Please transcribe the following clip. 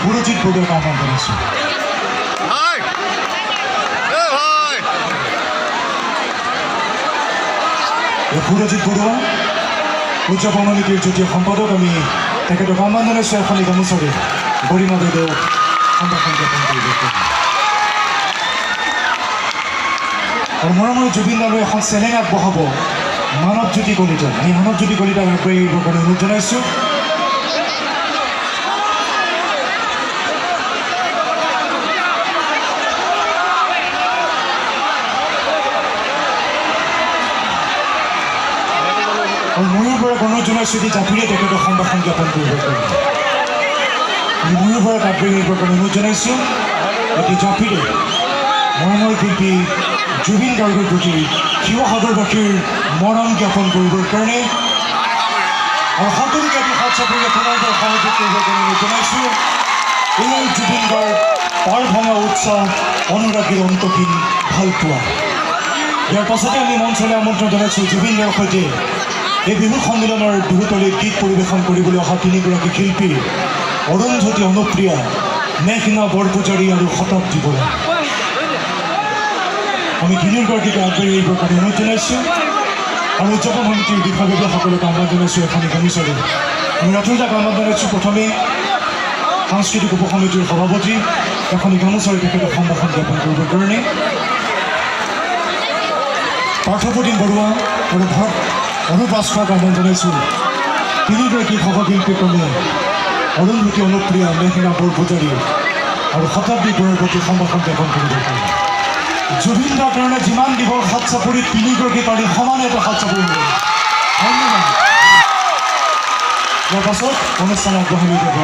সুৰজিৎ বৰুৱাক আহ্বান জনাইছোঁ। সুৰজিৎ বৰুৱা উদযাপন সমিতিৰ যুটীয়া সম্পাদক, আমি তেখেতক আহ্বান জনাইছোঁ এখনি গামোচাৰে গৰিমা বাইদেউক সম্ভাষণ জ্ঞাপন কৰিব। আৰু মৰমৰ জুবিন দালৈ এখন চেলেং আগবঢ়াব মানৱজ্যোতি কলিতা। আমি মানৱজ্যোতি কলিতাক আগবাঢ়ি আহিবৰ কাৰণে অনুৰোধ জনাইছোঁ। আৰু ময়ূৰ বৰাক অনুৰোধ জনাইছোঁ যে জাতিৰে তেখেতক সম্ভাষণ জ্ঞাপন কৰিব পাৰিব। আমি ময়ূৰ বৰাক আগবাঢ়ি আহিবৰ কাৰণে অনুৰোধ জনাইছোঁ। অতি জাতিৰে মৰমৰ শিল্পী জুবিন গাৰ্গৰ প্ৰতি শিৱসাগৰবাসীৰ মৰম জ্ঞাপন কৰিবৰ কাৰণে আৰু সকলোকে আমি হাত চাপৰি পুনৰবাৰ সহযোগ কৰিবৰ কাৰণে অনুৰোধ জনাইছোঁ। এই জুবিন গাৰ্গ পাৰ ভঙা উৎসৱ অনুৰাগীৰ অন্তহীন ভালপোৱা। ইয়াৰ পাছতে আমি মঞ্চলৈ আমন্ত্ৰণ জনাইছোঁ জুবিন দাৰ সৈতে এই বিহু সন্মিলনৰ বিহুতলীত গীত পৰিৱেশন কৰিবলৈ অহা তিনিগৰাকী শিল্পী অৰুন্ধতী অনুপ্ৰিয়া, মেঘনা বৰপূজাৰী আৰু শতাব্দী বৰা। আমি তিনিওগৰাকীক আগবাঢ়ি আহিবৰ কাৰণে অনুৰোধ জনাইছোঁ আৰু উদযাপন সমিতিৰ বিষয়ববীয়াসকলক আহ্বান জনাইছোঁ এখনি গামোচাৰে। আমি ৰাতুলদাক আহ্বান জনাইছোঁ প্ৰথমে সাংস্কৃতিক উপ সমিতিৰ সভাপতি এখনি গামোচাৰে তেখেতক সম্ভাষণ জ্ঞাপন কৰিবৰ কাৰণে। পাৰ্থপ্ৰতিম বৰুৱা আৰু অনুপ ৰাজখোৱাক আহ্বান জনাইছোঁ তিনিগৰাকী সহশিল্পী ক্ৰমে অৰুন্ধতী অনুপ্ৰিয়া, মেঘনা বৰপূজাৰী আৰু শতাব্দী বৰাৰ প্ৰতি সম্ভাষণ জ্ঞাপন কৰিব কাৰণে। জুবিন দাৰ কাৰণে যিমান দিব হাত চাপৰি তিনিগৰাকী পাৰি সমানে এটা হাত চাপৰি দিব। ধন্যবাদ। ইয়াৰ পাছত অনুষ্ঠান আগবঢ়াই যাব